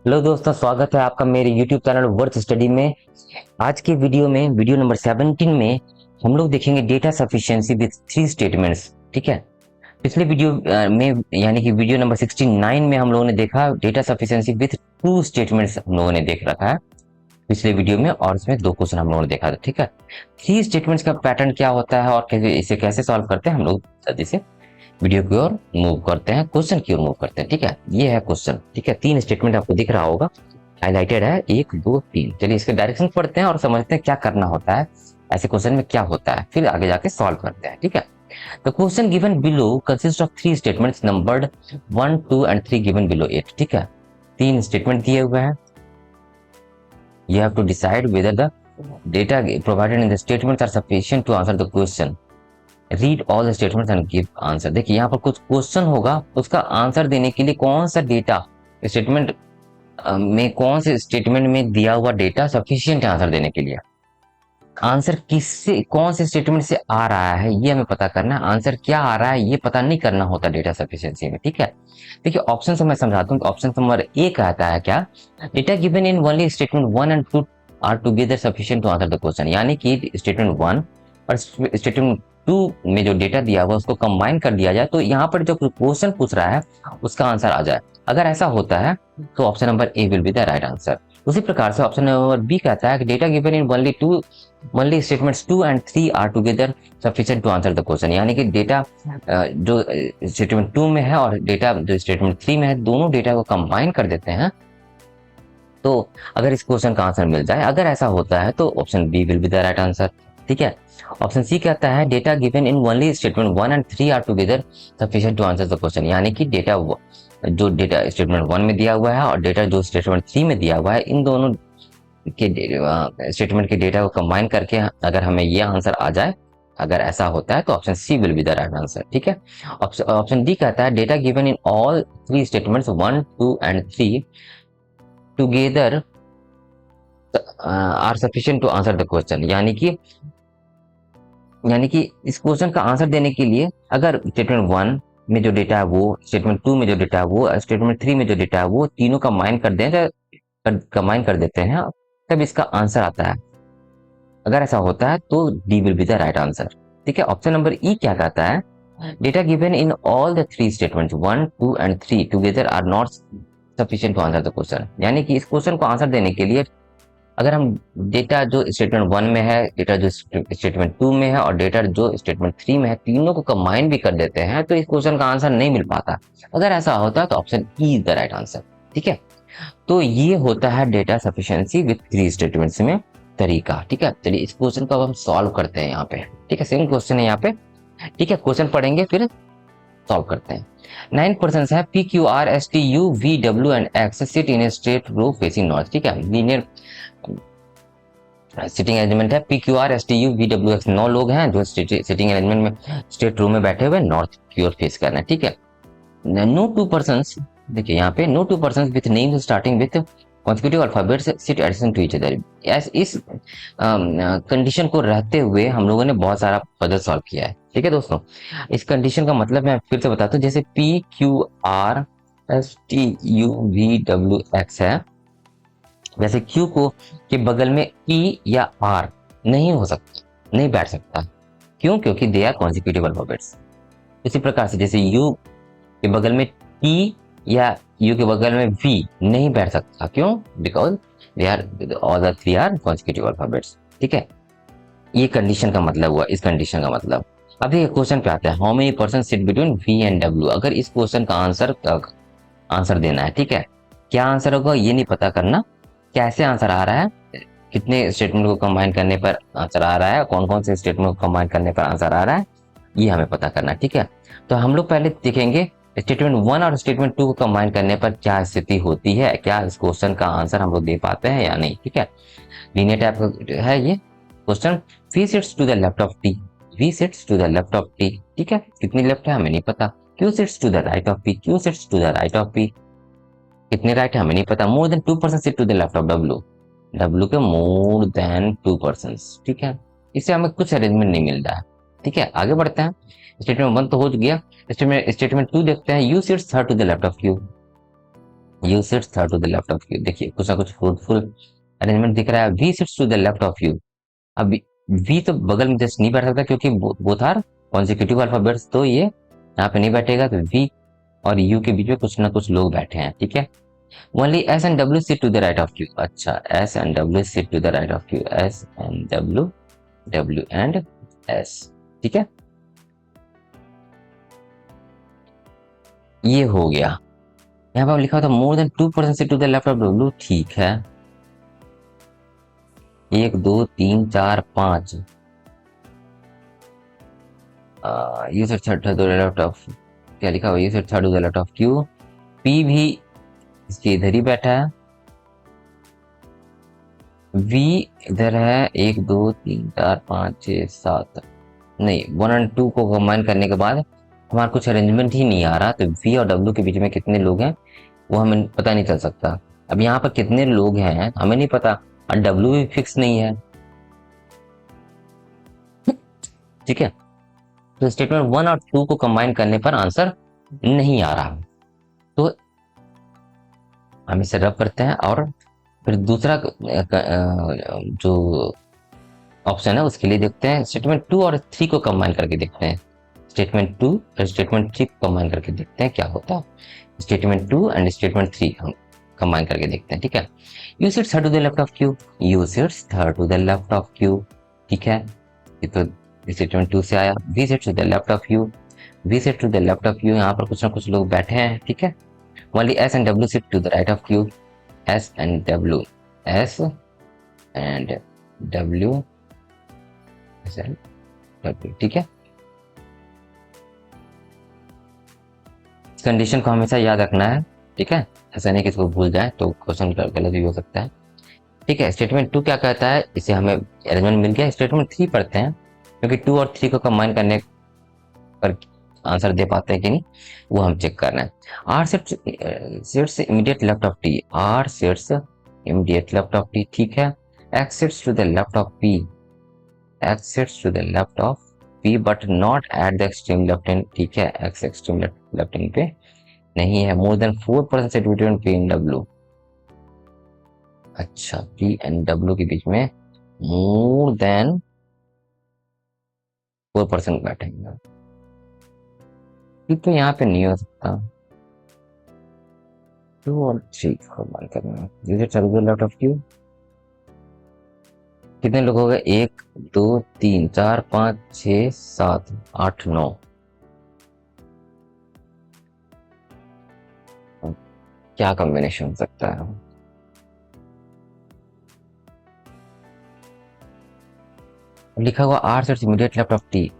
Hello दोस्तों, स्वागत है आपका मेरे YouTube चैनल वर्थ स्टडी में। आज के वीडियो में वीडियो नंबर 17 में हम लोग देखेंगे data sufficiency with three statements. ठीक है। पिछले वीडियो में यानी कि वीडियो नंबर 69 में हम लोगों ने देखा data sufficiency with two statements हम लोगों ने देख रखा है पिछले वीडियो में, और इसमें दो क्वेश्चन हम लोगों ने देखा था। ठीक है। थ्री स्टेटमेंट्स का पैटर्न क्या होता है और इसे कैसे सॉल्व करते हैं हम लोग जल्दी से वीडियो की ओर मूव करते हैं, क्वेश्चन की ओर मूव करते हैं। ठीक है, ये है क्वेश्चन। ठीक है, तीन स्टेटमेंट आपको दिख रहा होगा, हाईलाइटेड है, एक दो तीन। चलिए इसके डायरेक्शन पढ़ते हैं और समझते हैं क्या करना होता है, ऐसे क्वेश्चन में क्या होता है, फिर आगे जाके सॉल्व करते हैं। ठीक है। The question given below consist of three statements numbered 1, 2 and 3 given below 8। ठीक है, तीन स्टेटमेंट दिए हुए हैं। You have to decide whether the data provided in the statements are sufficient to answer the question. Read all the statements and give answer. देखिए यहाँ पर कुछ क्वेश्चन होगा, उसका आंसर देने के लिए कौन सा डेटा स्टेटमेंट में, कौन से स्टेटमेंट में दिया हुआ डेटा सफिशिएंट है आंसर देने के लिए। आंसर किससे, कौन से स्टेटमेंट से आ रहा है ये हमें पता करना है। आंसर क्या आ रहा है ये पता नहीं करना होता डेटा सफिशिएंसी में। ठीक है। देखिए ऑप्शन से मैं समझाता हूँ। ऑप्शन नंबर ए कहता है क्या, data given in only statement 1 and 2 are together sufficient to answer the question. यानी कि स्टेटमेंट 1 और स्टेटमेंट 2 में जो डेटा दिया हुआ उसको कंबाइन कर दिया जाए तो यहाँ पर जो क्वेश्चन पूछ रहा है उसका आंसर आ जाए। अगर ऐसा होता है तो option number A will be the right answer. उसी प्रकार से ऑप्शन नंबर बी कहता है कि data given in only statements 2 and 3 are together sufficient to answer the question. यानी कि डेटा जो स्टेटमेंट 2 में है और डेटा जो स्टेटमेंट 3 में है, दोनों डेटा को कंबाइन कर देते हैं तो अगर इस क्वेश्चन का आंसर मिल जाए। अगर ऐसा होता है तो option B will be the right answer. ठीक है। ऑप्शन सी कहता है data given in only statement 1 and 3 are together sufficient to answer the question. यानी कि डेटा जो डेटा स्टेटमेंट 1 में दिया हुआ है और डेटा जो स्टेटमेंट 3 में दिया हुआ है, इन दोनों के स्टेटमेंट के डेटा को कंबाइन करके अगर हमें ये आंसर आ जाए, अगर ऐसा होता है तो option C will be the right answer. ठीक है। ऑप्शन डी कहता है data given in all three statements 1, 2 and 3 together are sufficient to answer the question. यानी कि इस क्वेश्चन का आंसर देने के लिए अगर स्टेटमेंट 1 में जो डेटा है वो, स्टेटमेंट 2 में जो डेटा है वो, स्टेटमेंट 3 में जो डेटा है वो, तीनों कंबाइन कर देते हैं तब इसका आंसर आता है। अगर ऐसा होता है तो D will be the right answer. ठीक है। ऑप्शन नंबर ई क्या कहता है, data given in all the three statements 1, 2 and 3 together are not sufficient to answer the question. यानी कि इस क्वेश्चन को आंसर देने के लिए अगर हम डेटा जो स्टेटमेंट 1 में है, डेटा जो स्टेटमेंट 2 में है और डेटा जो स्टेटमेंट 3 में है, तीनों को कंबाइन भी कर देते हैं तो इस क्वेश्चन का आंसर नहीं मिल पाता। अगर ऐसा होता है तो option E is the right answer. ठीक है। तो ये होता है data sufficiency with three statements में तरीका। ठीक है। चलिए इस क्वेश्चन को अब हम सॉल्व करते हैं यहाँ पे। ठीक है, सेम क्वेश्चन है यहाँ पे। ठीक है, क्वेश्चन पढ़ेंगे फिर सॉल्व करते हैं। 9 पर्सन है, P Q R S T U V W and X sit in a straight row facing north. ठीक है, लीनियर सिटिंग अरेंजमेंट है। P Q R S T U V W X 9 लोग हैं जो sitting arrangement में straight row में बैठे हुए नॉर्थ की ओर फेस कर रहे हैं। ठीक है। नो टू पर्सन, देखिए यहाँ पे no two person with name starting with consecutive alphabets sit adjacent to each other. इस कंडीशन को रहते हुए हम लोगों ने बहुत सारा पजल सॉल्व किया है। ठीक है दोस्तों, इस कंडीशन का मतलब मैं फिर से बताता हूँ। जैसे P Q R S T U V W x है, वैसे क्यू को के बगल में ई या आर नहीं हो सकता, नहीं बैठ सकता। क्यों? क्योंकि दे आर कॉन्सिक्यूटिव अल्फाबेट्स। इसी प्रकार से जैसे यू के बगल में टी या यू के बगल में वी नहीं बैठ सकता। क्यों? Because they are all the three are consecutive alphabets. ठीक है, ये कंडीशन का मतलब हुआ, इस कंडीशन का मतलब। अब देखिए क्वेश्चन पे आता है, how many person sit between V and W. अगर इस क्वेश्चन का आंसर देना है। ठीक है, क्या आंसर होगा ये नहीं पता करना, कैसे आंसर आ रहा है, कितने स्टेटमेंट को कंबाइन करने पर आंसर आ रहा है, कौन कौन से स्टेटमेंट को कंबाइन करने पर आंसर आ रहा है, ये हमें पता करना। ठीक है, तो हम लोग पहले देखेंगे स्टेटमेंट 1 और स्टेटमेंट 2 को कंबाइन करने पर क्या स्थिति होती है, क्या इस क्वेश्चन का आंसर हम लोग दे पाते हैं या नहीं। ठीक है, लीनियर टाइप का है ये question. V sits to the left of T, V sits to the left of T. ठीक है, कितनी लेफ्ट है हमें नहीं पता। Q sits to the right of P, Q sits to the right of P, कितने राइट है हमें नहीं पता। More than 2 person sit to the left of W, W के मोर देन 2 पर्सन। ठीक है, इससे हमें कुछ अरेंजमेंट नहीं मिल रहा है। ठीक है, आगे बढ़ते हैं। स्टेटमेंट 1 तो हो गया। स्टेटमेंट 2 देखते हैं, U sits third to the left of Q, U sits third to the left of U. देखिए कुछ ना कुछ फ्रूटफुल अरेंजमेंट दिख रहा है। V sits to the left of U. अब वी तो बगल में जस्ट नहीं बैठ सकता क्योंकि बोथ आर कॉन्जिक्यूटिव अल्फाबेट्स, तो ये यहाँ पे नहीं बैठेगा। तो वी और यू के बीच में कुछ ना कुछ लोग बैठे हैं, ठीक है। Only S and W sit to the right of you. अच्छा, S and W sit to the right of you. S and W, W and S, ठीक है। ये हो गया। यहाँ पर लिखा था more than 2% sit to the left of W, ठीक है। 1 2 3 4 5 you sit third to the left of, क्या लिखा हुआ, you sit third to the left of Q. P भी इसके इधर ही बैठा है। वी इधर है, 1 2 3 4 5 6 7, नहीं 1 और 2 को कंबाइन करने के बाद हमारा कुछ अरेंजमेंट ही नहीं आ रहा। तो वी और डब्ल्यू के बीच में कितने लोग हैं वो हमें पता नहीं चल सकता। अब यहाँ पर कितने लोग हैं हमें नहीं पता, और डब्ल्यू भी फिक्स नहीं है, ठीक है। तो स्टेटमेंट 1 और 2 को कंबाइन करने पर आंसर नहीं आ रहा। तो हम इसे रब करते हैं और फिर दूसरा जो ऑप्शन है उसके लिए देखते हैं। स्टेटमेंट 2 और 3 को कंबाइन करके देखते हैं। स्टेटमेंट 2 और स्टेटमेंट 3 को कंबाइन करके देखते हैं क्या होता है। स्टेटमेंट 2 एंड स्टेटमेंट 3 हम कंबाइन करके देखते हैं, ठीक है। U sits third to the left of Q. U sits third to the left of Q, ठीक है। ये तो स्टेटमेंट 2 से आया। V sits to the left of U. V sits to the left of U, यहाँ पर कुछ ना कुछ लोग बैठे हैं, ठीक है। Only S and W sit to the right of Q. S and W, S and W, S and W, ठीक है। इस कंडीशन को हमेशा याद रखना है, ठीक है। ऐसा नहीं कि इसको भूल जाए तो क्वेश्चन गलत भी हो सकता है, ठीक है। स्टेटमेंट 2 क्या कहता है, इसे हमें अरेंजमेंट मिल गया। स्टेटमेंट 3 पढ़ते हैं क्योंकि 2 और 3 को कंबाइन करने पर आंसर दे पाते हैं कि नहीं वो हम चेक कर रहे हैं। R sits immediate left of T. R sits immediate left of T, ठीक है। X sits to the left of P. X sits to the left of P but not at the extreme left hand, ठीक है। X extreme left hand पे नहीं है। More than 4% से between P and W. अच्छा, P and W के बीच में मोर than 4% बैठेंगे, तो यहाँ पे नहीं हो सकता। 2 और 3 को मान करना। जैसे चल गए लेफ्ट ऑफ क्यू, कितने लोग हो गए, 1 2 3 4 5 6 7 8 9। क्या कॉम्बिनेशन हो सकता है। लिखा हुआ R sets immediate left of T.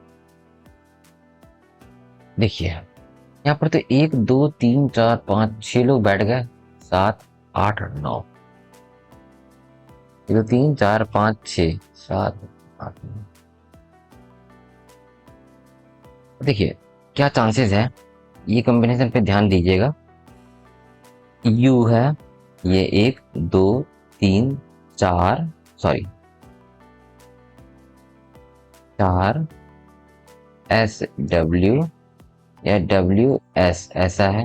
देखिए यहाँ पर तो 1 2 3 4 5 6 लोग बैठ गए, 7 8 9। 1 2 3 4 5 6 7 8 9। देखिए क्या चांसेस है, ये कॉम्बिनेशन पे ध्यान दीजिएगा। यू है, ये 1 2 3 4, सॉरी 4 एस डब्ल्यू या डब्ल्यू एस, ऐसा है।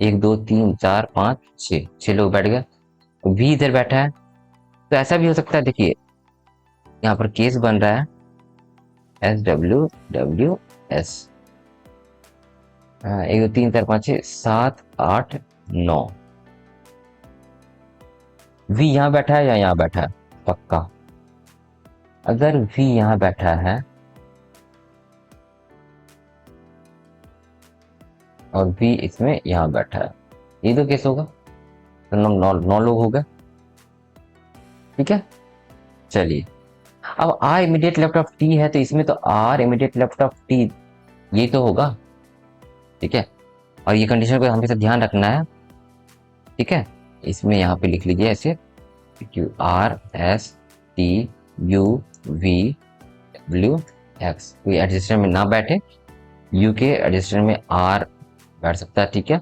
1 2 3 4 5 6 लोग बैठ गए। वी इधर बैठा है, तो ऐसा भी हो सकता है। देखिए यहाँ पर केस बन रहा है S W W S. 1 2 3 4 5 6 7 8 9। V यहाँ बैठा है या यहाँ बैठा है, पक्का। अगर वी यहाँ बैठा है और वी इसमें यहाँ बैठा है, ये तो केस होगा। तो 9 लोग हो गए, ठीक है। चलिए अब R immediate left of T है, तो इसमें तो R immediate left of T ये तो होगा, ठीक है। और ये कंडीशन को हमेशा ध्यान रखना है, ठीक है। इसमें यहाँ पे लिख लीजिए ऐसे, Q R S T U V W x. कोई एडजस्टर में ना बैठे, यू के एडजस्टर में आर बैठ सकता है, ठीक है।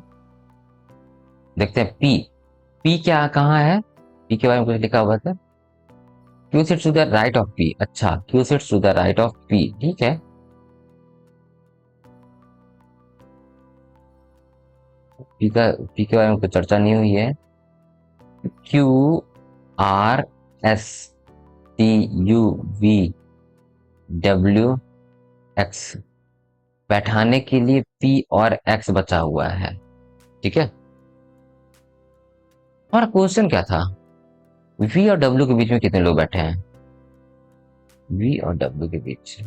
देखते हैं पी। पी क्या कहाँ है, पी के बारे में कुछ लिखा हुआ था। Q sits to the right of P. अच्छा, Q sits to the right of P, ठीक है। पी के बारे में कोई चर्चा नहीं हुई है। Q R S T U V W x, बैठाने के लिए पी और एक्स बचा हुआ है, ठीक है। और क्वेश्चन क्या था, वी और डब्ल्यू के बीच में कितने लोग बैठे हैं, वी और डब्ल्यू के बीच,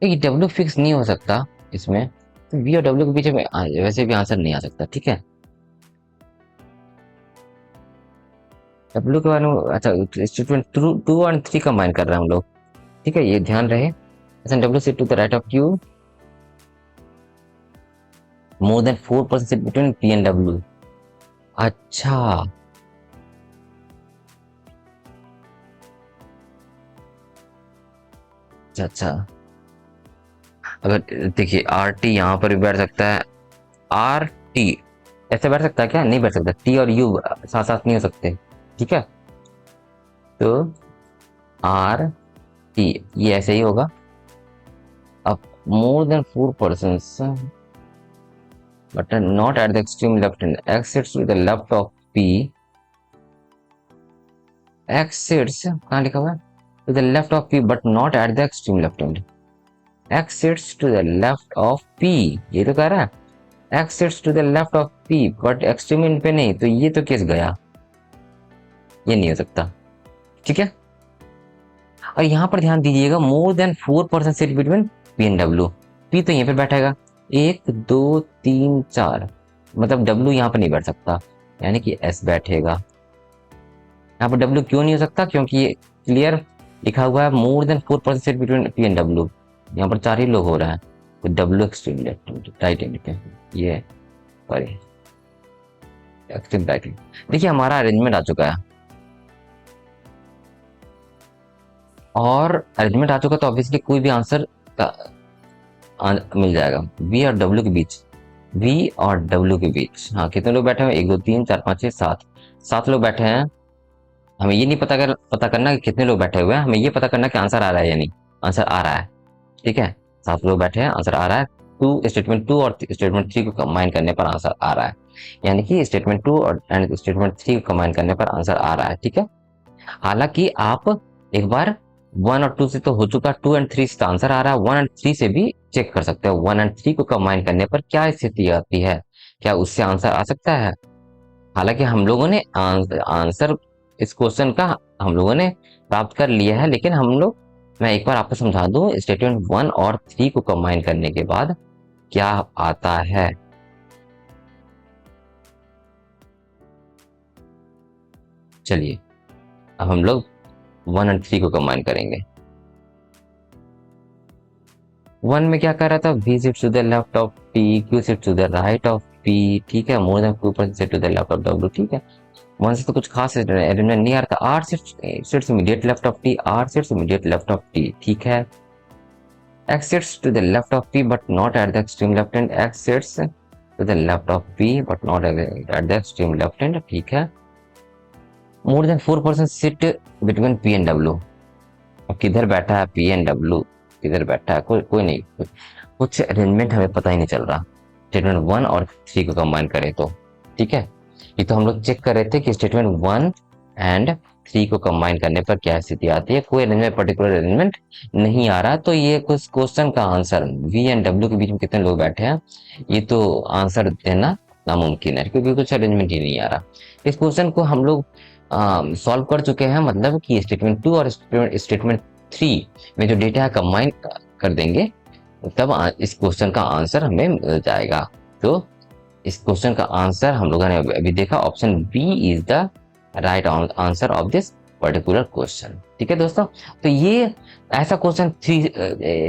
देखिए डब्ल्यू फिक्स नहीं हो सकता इसमें, तो वी और डब्ल्यू के बीच में वैसे भी आंसर नहीं आ सकता, ठीक है। डब्ल्यू के बारे में, अच्छा स्टेटमेंट टू और थ्री कंबाइन कर रहे हैं हम लोग, ठीक है, ये ध्यान रहे। अच्छा, W sit to the right of Q, more than 4% sit between P and W. अच्छा, अच्छा अच्छा, अगर देखिए आर टी यहाँ पर भी बैठ सकता है, आर टी ऐसे बैठ सकता है क्या, नहीं बैठ सकता, टी और यू साथ साथ नहीं हो सकते, ठीक है। तो आर टी ये ऐसे ही होगा। अब मोर than 4% but not at the extreme left hand, x sits to the left of p, x sits कहाँ लिखा हुआ है, to the left of p but not at the extreme left hand, x sits to the left of p, ये तो कह रहा है x sits to the left of p but extreme in पे नहीं, तो ये तो केस गया, ये नहीं हो सकता, ठीक है। और यहाँ पर ध्यान दीजिएगा, मोर than 4% seat between P and W, P तो यहाँ पे बैठेगा 1 2 3 4, मतलब डब्ल्यू यहाँ पर नहीं बैठ सकता, यानी कि एस बैठेगा। यहाँ पर डब्ल्यू क्यों नहीं हो सकता, क्योंकि ये क्लियर लिखा हुआ है more than 4% seat between P and W, यहाँ पर 4 ही लोग हो रहे हैं, तो W extreme left right hand पे, ये सॉरी एक्सट्रीम राइट हैंड। देखिए हमारा अरेंजमेंट आ चुका है, और अरेंजमेंट आ चुका तो ऑब्वियसली कोई भी आंसर मिल जाएगा। वी और डब्ल्यू के बीच, वी और डब्ल्यू के बीच, हाँ कितने लोग बैठे हैं, 1 2 3 4 5 6 7, 7 लोग बैठे हैं। हमें ये नहीं पता करना कि कितने लोग बैठे हुए हैं, हमें ये पता करना कि आंसर आ रहा है या नहीं, आंसर आ रहा है, ठीक है। 7 लोग बैठे हैं, आंसर आ रहा है, स्टेटमेंट टू और स्टेटमेंट थ्री को कंबाइन करने पर आंसर आ रहा है, यानी कि स्टेटमेंट टू और स्टेटमेंट थ्री को कंबाइन करने पर आंसर आ रहा है, ठीक है। हालांकि आप एक बार 1 और 2 से तो हो चुका, 2 एंड 3 से तो आंसर आ रहा है, 1 एंड 3 से भी चेक कर सकते हो, 1 एंड 3 को कंबाइन करने पर क्या स्थिति आती है, क्या उससे आंसर आ सकता है। हालांकि हम लोगों ने आंसर इस क्वेश्चन का हम लोगों ने प्राप्त कर लिया है, लेकिन हम लोग, मैं एक बार आपको समझा दूं, स्टेटमेंट 1 और 3 को कंबाइन करने के बाद क्या आता है। चलिए अब हम लोग 1 एंड 3 को कंबाइन करेंगे। 1 में क्या कर रहा था, v sits to the left of p, q sits to the right of p, ठीक है, more than 2% sit to the left of w, ठीक है। 1 से तो कुछ खास एलिमेंट नहीं आ रहा था, r sits immediate left of t, r sits immediate left of t, ठीक है। x sits to the left of p but not at the extreme left hand, x sits to the left of p but not at the extreme left hand, ठीक है। More than 4% sit between p and w, अब किधर बैठा है p and w, किधर बैठा है, कोई नहीं, कुछ अरेंजमेंट हमें पता ही नहीं चल रहा। स्टेटमेंट 1 और 3 को कंबाइन करें तो, ठीक है। ये तो हम लोग चेक कर रहे थे कि स्टेटमेंट 1 एंड 3 को कंबाइन करने पर क्या स्थिति आती है, कोई अरेंजमेंट पर्टिकुलर अरेंजमेंट नहीं आ रहा, तो ये कुछ क्वेश्चन का आंसर वी एंड डब्ल्यू के बीच में कितने लोग बैठे हैं, ये तो आंसर देना नामुमकिन है, क्योंकि कुछ अरेंजमेंट ही नहीं आ रहा। इस क्वेश्चन को हम लोग सॉल्व कर चुके हैं, मतलब कि स्टेटमेंट 2 और स्टेटमेंट 3 में जो डेटा है कंबाइन कर देंगे, तब इस क्वेश्चन का आंसर हमें मिल जाएगा। तो इस क्वेश्चन का आंसर हम लोगों ने अभी देखा, option B is the right answer of this particular question, ठीक है दोस्तों। तो ये ऐसा question 3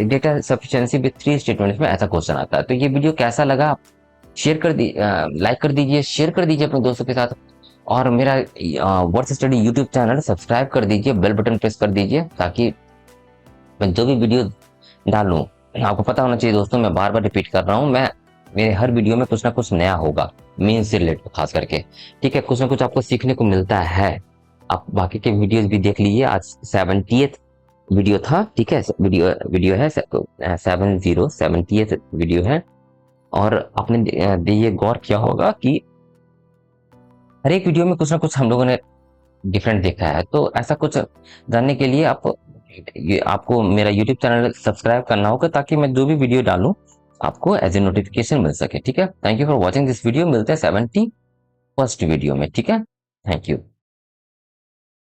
data sufficiency with 3 statements में ऐसा क्वेश्चन आता है। तो ये वीडियो कैसा लगा, शेयर कर दी लाइक कर दीजिए, शेयर कर दीजिए अपने दोस्तों के साथ, और मेरा worth study YouTube channel subscribe कर दीजिए, बेल बटन प्रेस कर दीजिए, ताकि मैं जो भी वीडियो डालूं, आपको पता होना चाहिए दोस्तों, मैं बार बार रिपीट कर रहा हूँ, मेरे हर वीडियो में कुछ ना कुछ नया होगा, मेन से रिलेटेड खास करके, ठीक है, कुछ ना कुछ आपको सीखने को मिलता है। आप बाकी के वीडियोस भी देख लीजिए, आज 70th वीडियो था, ठीक है, वीडियो है 70th वीडियो है, और आपने ये गौर किया होगा कि हर एक वीडियो में कुछ ना कुछ हम लोगों ने डिफरेंट देखा है। तो ऐसा कुछ जानने के लिए आपको मेरा यूट्यूब चैनल सब्सक्राइब करना होगा, ताकि मैं जो भी वीडियो डालूं आपको एज ए नोटिफिकेशन मिल सके। ठीक है, thank you for watching this video. मिलते हैं 71st वीडियो में। ठीक है, थैंक यू।